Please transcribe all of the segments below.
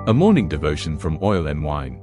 A morning devotion from Oil and Wine.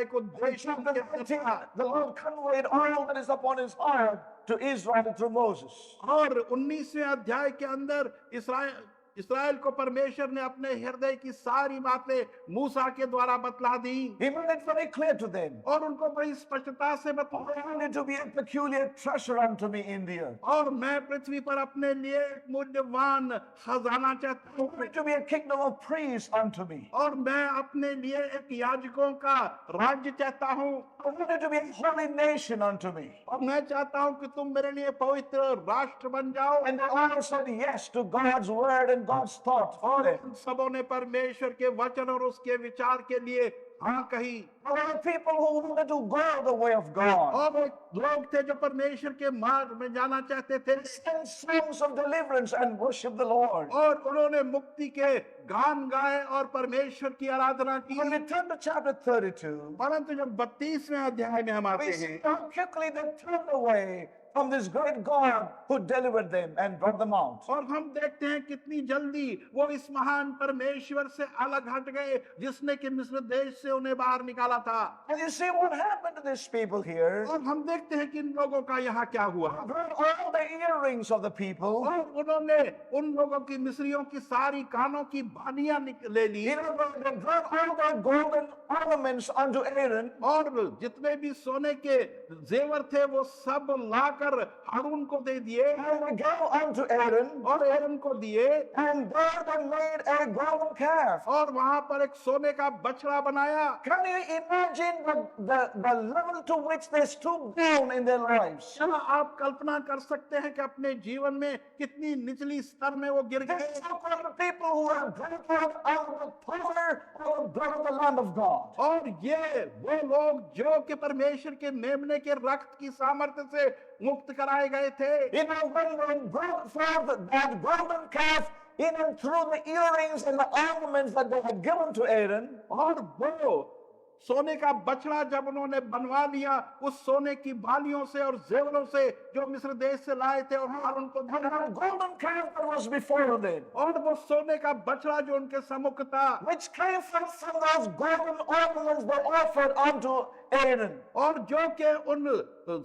एक उद्देश्य उनके अंदर था। The Lord conveyed all that is upon his heart to Israel through Moses. और 19वें अध्याय के अंदर इसराइल को परमेश्वर ने अपने हृदय की सारी बातें मूसा के द्वारा बतला दी He made it very clear to them. और उनको बड़ी स्पष्टता से I बतलाया, wanted to be a peculiar treasure unto me in the earth. और मैं पृथ्वी पर अपने लिए एक मूल्यवान खजाना चाहता I हूँ, wanted to be a kingdom of priests unto me. और मैं अपने लिए एक याजकों का राज्य चाहता हूँ, I wanted to be a holy nation unto me. और मैं चाहता हूँ कि तुम मेरे लिए पवित्र राष्ट्र बन जाओ। And they all said yes to God's word and God's thought for और them. उन सबों ने परमेश्वर के वचन और उसके विचार के लिए हाँ कही। There were people who wanted to go the way of God. और वो लोग थे जो परमेश्वर के मार्ग में जाना चाहते थे, Sing songs of deliverance and worship the Lord. और उन्होंने मुक्ति के गान गाए और परमेश्वर की आराधना की। When we turn to chapter 32, परंतु जब 32वें अध्याय में हम आते we हैं, see how quickly they turned away from this great God who delivered them and brought them out. और हम देखते हैं कितनी जल्दी वो इस महान परमेश्वर से अलग हट गए जिसने कि मिस्र देश से उन्हें बाहर निकाला था। And you see what happened to these people here. और हम देखते हैं कि इन लोगों का यहाँ क्या हुआ, Brought all the earrings of the people. और उन्होंने उन लोगों की मिस्रियों की सारी कानों की बालियां ले ली, You know, they brought all their golden ornaments unto Aaron. और जितने भी सोने के जेवर थे वो सब लाकर हारून को दे दिए, And they gave unto Aaron. और एरन को दिए, And there they made a golden calf. और वहां पर एक सोने का बछड़ा बनाया। Can you imagine the level to which they stooped down in their lives? क्या आप कल्पना कर सकते हैं कि अपने जीवन में कितनी निचली स्तर में वो गिर These गए? so-called people who are brought out of the power of the blood of the Lamb of God. और ये वो लोग जो कि परमेश्वर के मेमने के रक्त की सामर्थ्य से मुक्त कराए गए थे। You know, when they brought forth that golden calf in and through the earrings and the ornaments that they had given to Aaron, और वो सोने का बछड़ा जब उन्होंने बनवा लिया उस सोने की बालियों से और जेवरों से जो मिस्र देश से लाए थे, और हारून को and that golden calf that was before them, और वो सोने का बछड़ा जो उनके सम्मुख था, which came from those golden ornaments they offered unto Aaron. और जो के उन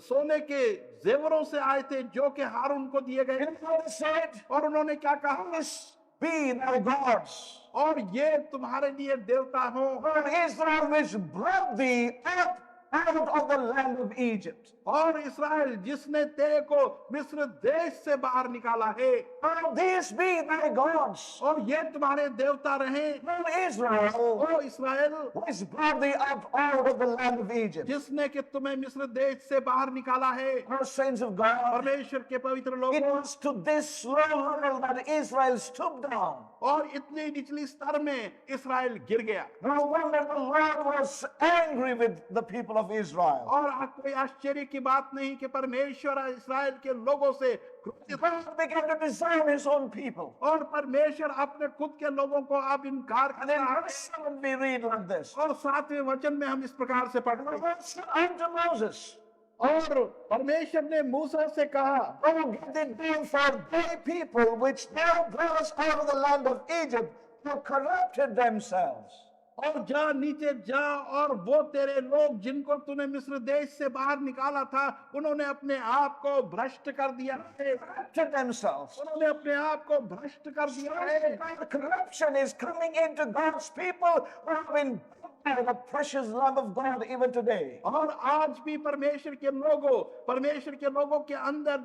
सोने के जेवरों से आए थे जो कि हारून को दिए गए, You know what they said? और उन्होंने क्या कहा, This be thy gods, और ये तुम्हारे लिए देवता हो, for Israel which brought thee up out of the land of Egypt. और इस्राएल जिसने तेरे को मिस्र देश से बाहर निकाला है, For these be thy gods, और ये तुम्हारे देवता रहे, for Israel O Israel which brought thee up out of the land of Egypt. जिसने कि तुम्हें मिस्र देश से बाहर निकाला है। Our saints of God, परमेश्वर के पवित्र it लोगों, was to this low level that Israel stooped down. और इतनी निचली स्तर में इस्राएल गिर गया। No wonder the Lord was angry with the people of Israel. और कोई आश्चर्य की बात नहीं कि परमेश्वर इस्राएल के लोगों से क्रोधित हुआ। God began to design his own people. और परमेश्वर अपने खुद के लोगों को अब इनकार And कर in रहा है। verse 7 we read like this. और 7वें वचन में हम इस प्रकार से पढ़ते The हैं, Lord said unto Moses, और परमेश्वर ने मूसा से कहा, "Oh, get thee down for thy people which thou broughtest out of the land of Egypt, who corrupted themselves." और जा नीचे जा, और वो तेरे लोग जिनको तूने मिस्र देश से बाहर निकाला था उन्होंने अपने आप को भ्रष्ट कर दिया है, Corrupted themselves. उन्होंने अपने आप को भ्रष्ट कर दिया है। The corruption is coming into God's people who have been by the precious Lamb of God even today. और आज भी परमेश्वर के लोगों के अंदर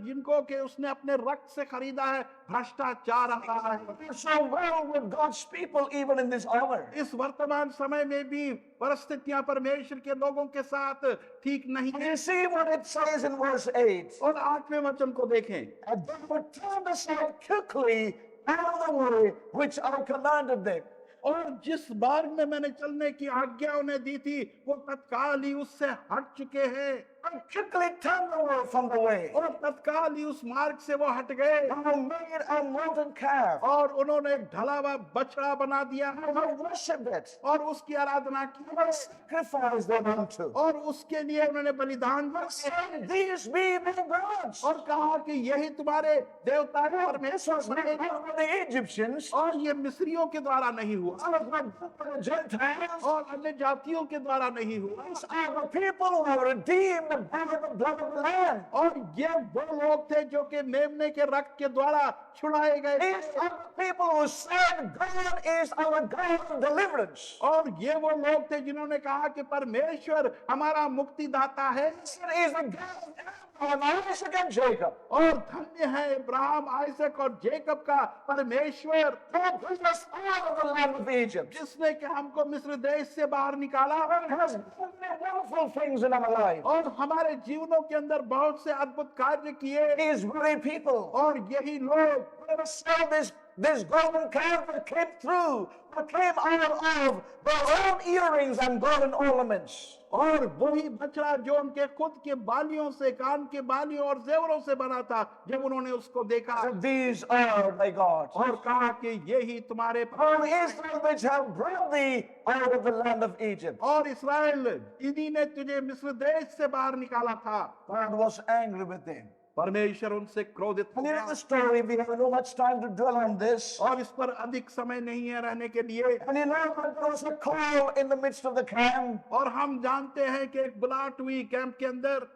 जिनको के उसने अपने रक्त से खरीदा है, भ्रष्टाचार आ रहा है। So well with God's people even in this hour. इस वर्तमान समय में भी परिस्थितियां परमेश्वर के लोगों के साथ ठीक नहीं है। You see what it says in verse 8. और 8वें वचन को देखें, And they were turned aside quickly out of the way which I commanded them. और जिस मार्ग में मैंने चलने की आज्ञा उन्हें दी थी वो तत्काल ही उससे हट चुके हैं। and quickly turned away from the way. और तत्काल ही उस मार्ग से वो हट गए And made a molten calf. और उन्होंने एक ढला हुआ बछड़ा बना दिया And they worshipped it. और उसकी आराधना की And sacrificed them unto. और उसके लिए उन्होंने बलिदान दिया Saying, these be my gods. और कहा कि यही तुम्हारे देवता हैं और This was not done by the Egyptians. और ये मिस्रियों के द्वारा नहीं हुआ It was not done by the Gentiles. और अन्य जातियों के द्वारा नहीं हुआ These are the people who are redeemed by the blood of the Lamb. और ये वो लोग थे जो कि मेमने के रक्त के द्वारा छुड़ाए गए These are the people who said God is our God of deliverance. और ये वो लोग थे जिन्होंने कहा कि परमेश्वर हमारा मुक्तिदाता है This is the God of Abraham, Isaac, and Jacob. और धन्य है इब्राहिम आइसक और जेकब का परमेश्वर Who brought us out of the land of Egypt. जिसने कि हमको मिस्र देश से बाहर निकाला And has done many wonderful things in our life. और हमारे जीवनों के अंदर बहुत से अद्भुत कार्य किए These very people. और यही लोग Never saw this golden calf that came through, that came out of their own earrings and golden ornaments. और वही बछड़ा जो उनके खुद के बालियों से कान के बालियों और जेवरों से बना था जब उन्होंने उसको देखा So these are thy gods. और कहा कि यही तुम्हारे O Israel, which have brought thee out of the land of Egypt. और इस्राएल इन्हीं ने तुझे मिस्र देश से बाहर निकाला था God was angry with them. परमेश्वर उनसे क्रोधित हो And in गया the story, we have no much time to dwell on this. और इस पर अधिक समय नहीं है रहने के लिए And you know that there was a call in the midst of the camp. और हम जानते हैं कि एक बुलाहट हुई कैंप के अंदर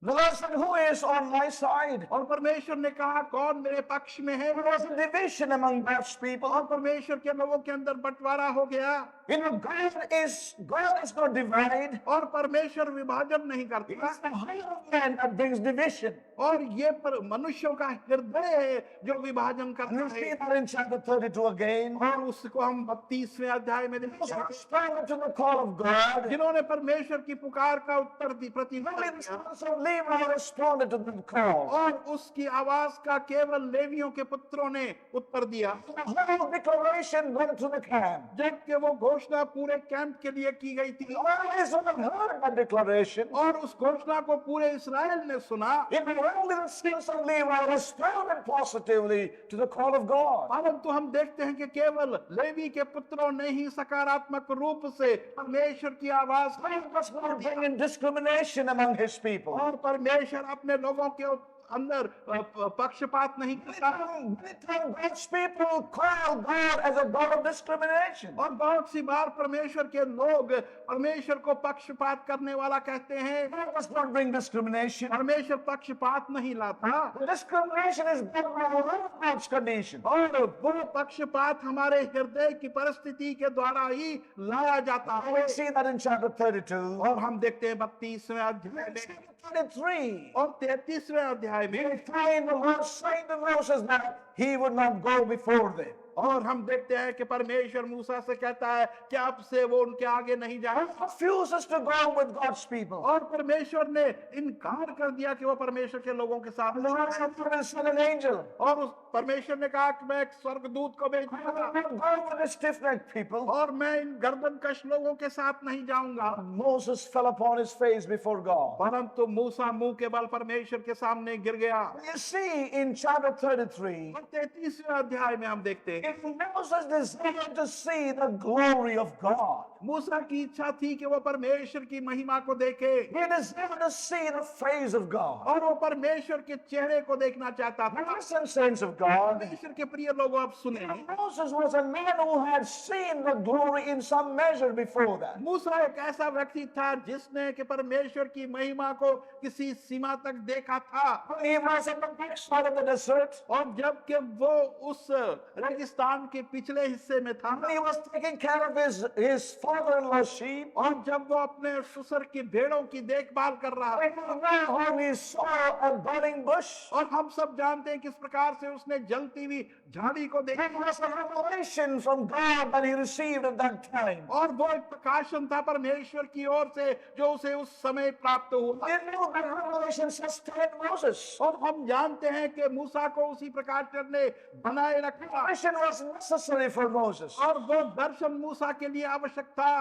The Lord said, who is on my side? और परमेश्वर ने कहा कौन मेरे पक्ष में है There was a division among God's people. और परमेश्वर के लोगों के अंदर बंटवारा हो गया You know, God is not divide. और परमेश्वर विभाजन नहीं करता It's the heart of man that brings division. और ये पर मनुष्यों का हृदय है जो विभाजन And करता we see है that in chapter 32 again. और उसको हम 32वें अध्याय में देखते Those who हैं responded to the call of God. जिन्होंने परमेश्वर की पुकार का उत्तर दी Only प्रतिउत्तर the दिया sons of Levi responded to the call. और उसकी आवाज का केवल लेवियों के पुत्रों ने उत्तर दिया The whole declaration went to the camp. जबकि वो घोषणा पूरे कैंप के लिए की गई थी All Israel heard that declaration. और उस घोषणा को पूरे इस्राएल ने सुना It was only the sons of Levi responded positively to the call of God. परंतु हम देखते हैं कि केवल लेवी के पुत्रों ने ही सकारात्मक रूप से परमेश्वर की आवाज God was not bringing discrimination among his people. और परमेश्वर अपने लोगों के अंदर पक्षपात नहीं करता Many times God's people call God as a God of discrimination. और बहुत सी बार परमेश्वर के लोग परमेश्वर को पक्षपात करने वाला कहते हैं God does not bring discrimination. परमेश्वर पक्षपात नहीं लाता The discrimination is brought by our own heart's condition. और वो पक्षपात हमारे हृदय की परिस्थिति के द्वारा ही लाया जाता है We see that in chapter 32. और हम देखते हैं 32वें अध्याय में 33. और 33वें अध्याय We में find the Lord saying to Moses that he would not go before them. और हम देखते हैं कि परमेश्वर मूसा से कहता है कि अब से वो उनके आगे नहीं जाए He refuses to go with God's people. और परमेश्वर ने इनकार कर दिया कि वो परमेश्वर के लोगों के साथ And the Lord said, "I will send an angel. और उस परमेश्वर ने कहा कि मैं एक स्वर्गदूत को I will भेजूंगा not go with the stiff-necked people." और मैं इन गर्दनकश लोगों के साथ नहीं जाऊंगा Moses fell upon his face before God. परंतु मूसा मुंह के बल परमेश्वर के सामने गिर गया You see, in chapter 33, और 33वें अध्याय में हम देखते हैं if Moses desired to see the glory of God, मूसा की इच्छा थी कि वो परमेश्वर की महिमा को देखे he desired to see the face of God. और वो परमेश्वर के चेहरे को देखना चाहता था Listen, saints of God. परमेश्वर के प्रिय लोगों आप सुने Moses was a man who had seen the glory in some measure before that. मूसा एक ऐसा व्यक्ति था जिसने कि परमेश्वर की महिमा को किसी सीमा तक देखा था When he was in the backside of the desert, और जबकि वो उस रेगिस्तान के पिछले हिस्से में था when he was taking care of his father-in-law's sheep, और जब वो अपने ससुर की भेड़ों की देखभाल कर रहा we know how he saw a burning bush. और हम सब जानते हैं किस प्रकार से उसने जलती हुई झाड़ी को देखा It was a revelation from God that he received at that time. और वो एक प्रकाशन था परमेश्वर की ओर से जो उसे उस समय प्राप्त हुआ He knew that revelation sustained Moses. और हम जानते हैं कि मूसा को उसी प्रकाशन ने बनाए रखा Revelation was necessary for Moses. और वो दर्शन मूसा के लिए आवश्यक था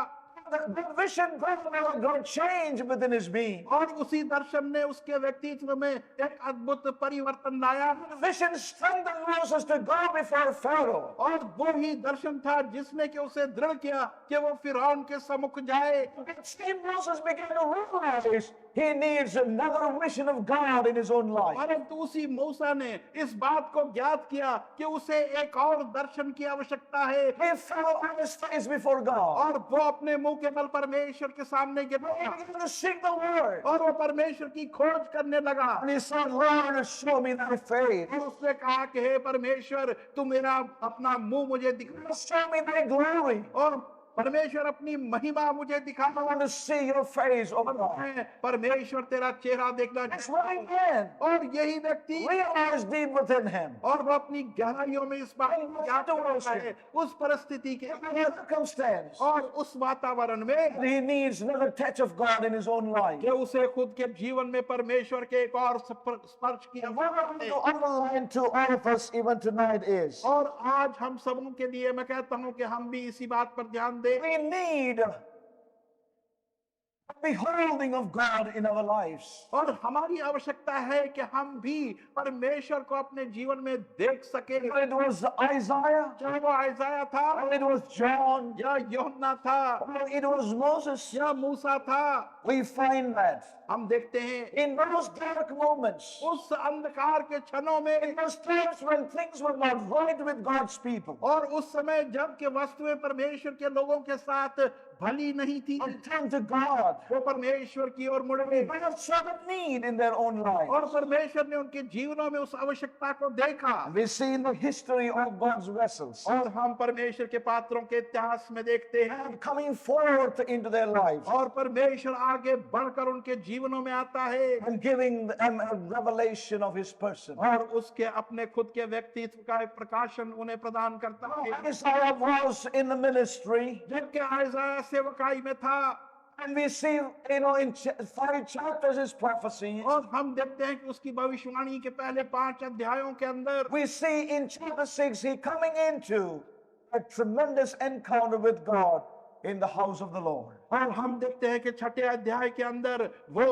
the vision brought about God change within his being. और उसी दर्शन ने उसके व्यक्तित्व में एक अद्भुत परिवर्तन लाया। The vision strengthened Moses to go before Pharaoh. और वो ही दर्शन था जिसने कि उसे दृढ़ किया कि वो फिरौन के सम्मुख जाए। See, Moses began to realize he needs another vision of God in his own life. परंतु उसी मूसा ने इस बात को ज्ञात किया कि उसे एक और दर्शन की आवश्यकता है। He fell on his face before God. और वो अपने मुंह के बल परमेश्वर के सामने गिर He गया began to seek the Lord. और वो परमेश्वर की खोज करने लगा। And he said, Lord, show me thy face. और उसने कहा कि हे परमेश्वर, तू मेरा अपना मुंह मुझे दिखा Show me thy glory. और परमेश्वर अपनी महिमा मुझे दिखा। I want to see your face, oh God. मैं परमेश्वर तेरा चेहरा देखना That's चाहता right, हूं। man. और यही व्यक्ति Realized deep within him. और वो अपनी गहराइयों में इस बात को ज्ञात करता है उस परिस्थिति के In circumstance. और उस वातावरण में He needs another touch of God in his own life. कि उसे खुद के जीवन में परमेश्वर के एक और स्पर्श की And what I want आवश्यकता to है। underline to all of us even tonight is और आज हम सबों के लिए मैं कहता हूं कि हम भी इसी बात पर ध्यान दें। we need a beholding of God in our lives. और हमारी आवश्यकता है कि हम भी परमेश्वर को अपने जीवन में देख सके। Whether it was Isaiah, चाहे वो आइजाया था or it was John, या यूहन्ना था or it was Moses, या मूसा था, we find that हम देखते हैं in those dark moments, उस अंधकार के क्षणों में in those times when things were not right with God's people, और उस समय जब के वस्तुएं परमेश्वर के लोगों के साथ भली नहीं थी, and turn to God, वो परमेश्वर की ओर मुड़े they have certain need in their own life. और परमेश्वर ने उनके जीवनों में उस आवश्यकता को देखा। We see in the history of God's vessels और हम परमेश्वर के पात्रों के इतिहास में देखते हैं coming forth into their lives और परमेश्वर आगे बढ़कर उनके जीवनों में आता है and giving them a revelation of his person. और उसके अपने खुद के व्यक्तित्व का एक प्रकाशन उन्हें प्रदान करता है। Isaiah was in the ministry, जबकि आइजाया सेवकाई में था and we see, in 5 chapters his prophecies. और हम देखते हैं कि उसकी भविष्यवाणी के पहले 5 अध्यायों के अंदर We see in chapter 6 he coming into a tremendous encounter with God in the house of the Lord. और हम देखते हैं कि 6ठे अध्याय के अंदर वो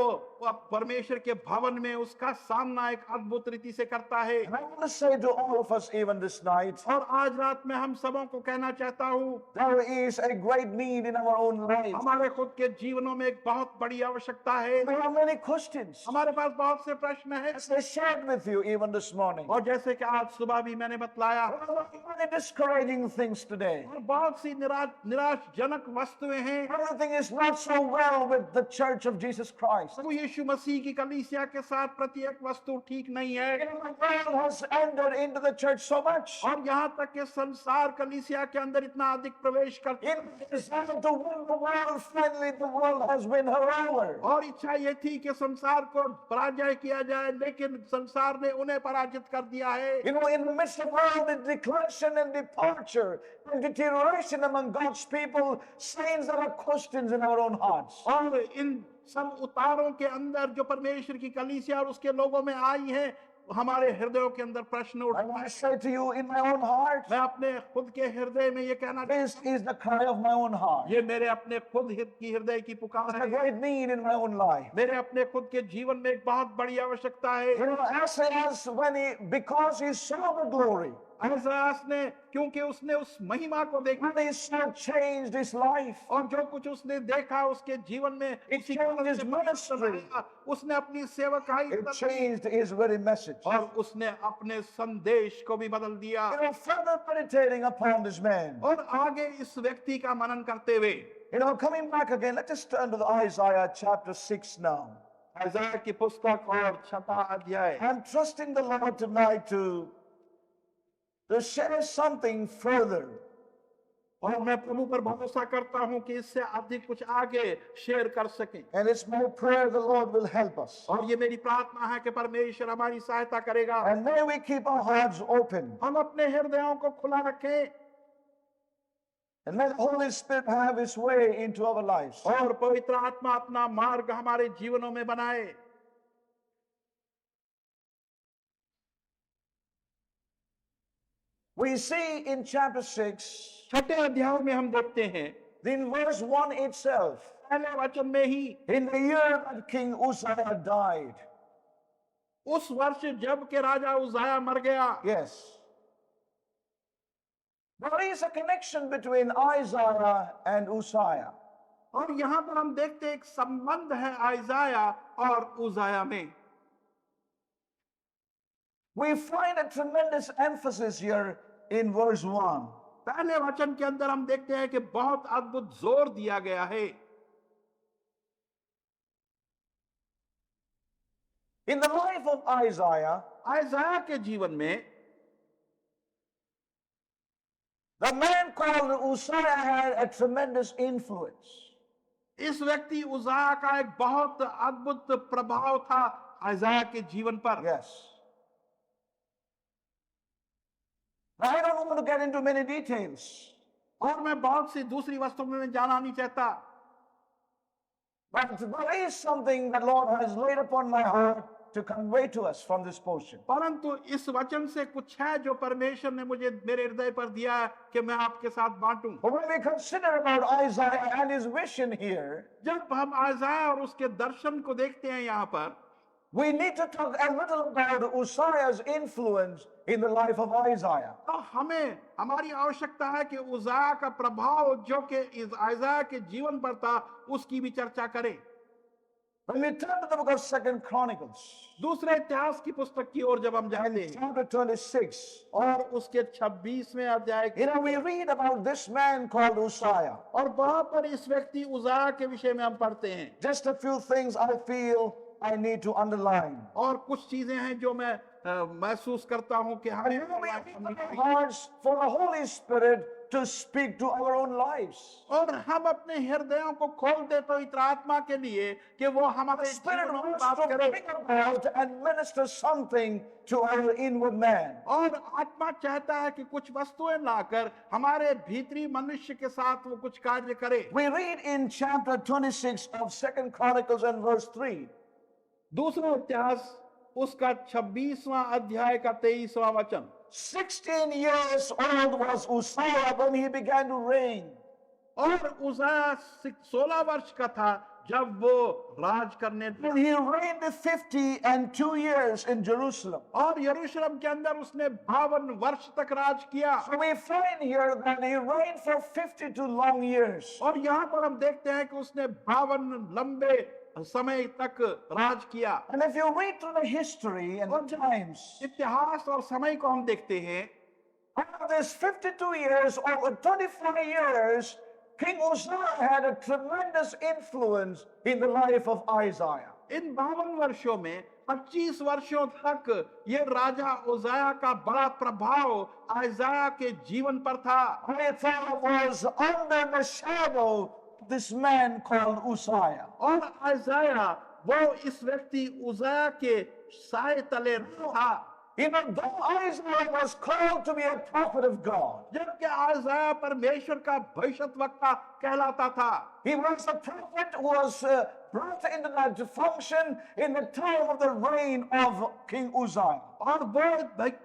परमेश्वर के भवन में उसका सामना एक अद्भुत रीति से करता है। And I want to say to all of us even this night, और आज रात में हम सबों को कहना चाहता हूँ there is a great need in our own lives. हमारे खुद के जीवनों में एक बहुत बड़ी आवश्यकता है। We have many questions. हमारे पास बहुत से प्रश्न हैं As I shared with you even this morning. और जैसे कि आज सुबह भी मैंने बतलाया There are many discouraging things today. और बहुत सी निराशजनक वस्तुएं हैं। Everything is not so well with the Church of Jesus Christ. प्रभु यीशु मसीह की कलीसिया के साथ प्रत्येक वस्तु ठीक नहीं है The world has entered into the church so much. और यहाँ तक कि संसार कलीसिया के अंदर इतना अधिक प्रवेश करता In desire to win the world, finally the world has win her over. और इच्छा ये थी कि संसार को पराजय किया जाए लेकिन संसार ने उन्हें पराजित कर दिया है। In the midst of all the declension and departure and deterioration among God's people, signs there are questions in our own hearts. और इन सब उतारों के अंदर जो परमेश्वर की कलीसिया और उसके लोगों में आई है हमारे हृदयों के अंदर प्रश्न I उठता want है। to say to you in my own heart, मैं अपने खुद के हृदय में ये कहना this is the cry of my own heart. ये मेरे अपने खुद की हृदय की पुकार It's a है। great need in my own life. मेरे अपने खुद के जीवन में एक बहुत बड़ी आवश्यकता है। As because he saw the glory, अहसास ने क्योंकि उसने उस महिमा को देखा when he saw changed his life, और जो कुछ उसने देखा उसके जीवन में It उसी changed कारण his से ministry. परिवर्तन आया। उसने अपनी सेवकाई it बदल दी changed his very message. और उसने अपने संदेश को भी बदल दिया। Further meditating upon this man. और आगे इस व्यक्ति का मनन करते हुए Coming back again, let's just turn to the Isaiah chapter 6 now. आइज़ाया की पुस्तक और 6वां अध्याय। I'm trusting the Lord tonight to share something further. और मैं प्रभु पर भरोसा करता हूं कि इससे अधिक कुछ आगे शेयर कर सकें। And it's my prayer the Lord will help us. और ये मेरी प्रार्थना है कि परमेश्वर हमारी सहायता करेगा। And may we keep our hearts open. हम अपने हृदयों को खुला रखें And let the Holy Spirit have His way into our lives. और पवित्र आत्मा अपना मार्ग हमारे जीवनों में बनाए। We see in chapter 6 6ठे अध्याय में हम देखते हैं In verse 1 itself, पहले वचन में ही in the year that King Uzziah died, उस वर्ष जब के राजा उज़ाया मर गया, yes, there is a connection between Isaiah and Uzziah. और यहां पर हम देखते हैं एक संबंध है आइजाया और उज़ाया में। We find a tremendous emphasis here in verse 1. पहले वचन के अंदर हम देखते हैं कि बहुत अद्भुत जोर दिया गया है। In the life of Isaiah, आइजाया के जीवन में the man called Uzziah had a tremendous influence. इस व्यक्ति उज़ाया का एक बहुत अद्भुत प्रभाव था आइजाया के जीवन पर। Yes. Now, I don't want to get into many details, और मैं बहुत सी दूसरी वस्तुओं में जाना नहीं चाहता, but there is something that Lord has laid upon my heart to convey to us from this portion. परंतु इस वचन से कुछ है जो परमेश्वर ने मुझे मेरे हृदय पर दिया है कि मैं आपके साथ बांटूं। But when we consider about Isaiah and his vision here, जब हम आइजाया और उसके दर्शन को देखते हैं यहाँ पर, we need to talk a little about Uzziah's influence in the life of Isaiah. तो हमें हमारी आवश्यकता है कि उज़ाया का प्रभाव जो कि इस आइजाया के जीवन पर था उसकी भी चर्चा करें। When we turn to the book of 2 Chronicles, दूसरे इतिहास की पुस्तक की ओर जब हम जाते हैं chapter 26, और उसके 26वें अध्याय की, we read about this man called Uzziah. और वहां पर इस व्यक्ति उज़ाया के विषय में हम पढ़ते हैं। Just a few things I feel I need to underline. और कुछ चीजें हैं जो मैं महसूस करता हूं कि And you may open our hearts for the Holy Spirit to speak to our own lives. और हम अपने हृदयों को खोल दे पवित्र आत्मा के लिए कि वो हमारे The Spirit जीवन में wants बात to करे, bring about and minister something to our inward man. और आत्मा चाहता है कि कुछ वस्तुएं लाकर हमारे भीतरी मनुष्य के साथ वो कुछ कार्य करे। We read in chapter 26 of 2 Chronicles and verse 3. दूसरा इतिहास उसका 26वां अध्याय का 23वां वचन। 16 years old was Uzziah when he began to reign. और उज़ाया 16 वर्ष का था जब वो राज करने लगा। And he reigned 52 years in Jerusalem. और यरूशलेम के अंदर उसने 52 वर्ष तक राज किया। So we find here that he reigned for 52 long years. और यहाँ पर हम देखते हैं कि उसने 52 लंबे समय तक राज किया। And if you read through the history and the times, इतिहास और समय को हम देखते हैं, out of this 52 years, over 25 years, King Uzziah had a tremendous influence in the life of Isaiah. इन 52 वर्षों में 25 वर्षों तक ये राजा उज़ाया का बड़ा प्रभाव आइजाया के जीवन पर था। Isaiah was under the shadow of this man called Uzziah. और आइजाया वो इस व्यक्ति उज़ाया के साए तले था। Even though Isaiah was called to be a prophet of God, जबकि आइजाया परमेश्वर का भविष्यद्वक्ता कहलाता था। he was a prophet who was brought into that function in the time of the reign of King Uzziah. और वो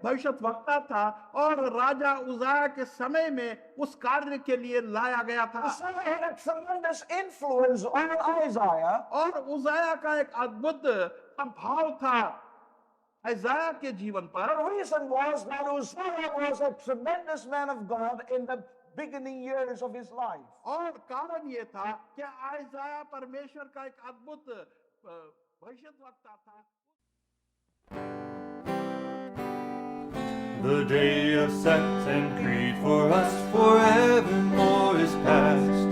भविष्यद्वक्ता था और राजा उज़ाया के समय में उस कार्य के लिए लाया गया था। Uzziah had a tremendous influence on Isaiah, और उज़ाया का एक अद्भुत प्रभाव था आइजाया के जीवन पर। the reason was that Uzziah was a tremendous man of God in the beginning years of his life. और कारण ये था कि आइजाया परमेश्वर का एक अद्भुत भविष्यद्वक्ता था। The day of sect and creed for us forevermore is past.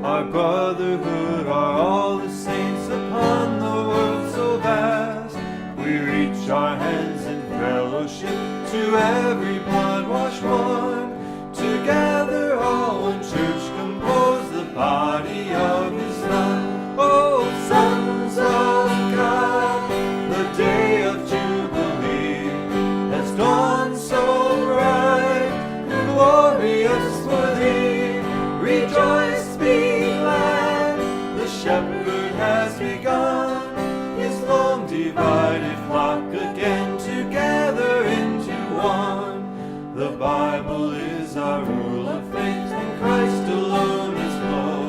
Our brotherhood are all the saints upon the world so vast. We reach our hands in fellowship to every blood-washed one. Together all one church compose the body of His Son. Oh, sons of God, the day of Jubilee has dawned so bright and glorious for Thee. Rejoice, be glad, the Shepherd has begun His long divided flock again together into one. The Bible is our rule of faith, and Christ alone is Lord.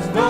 has no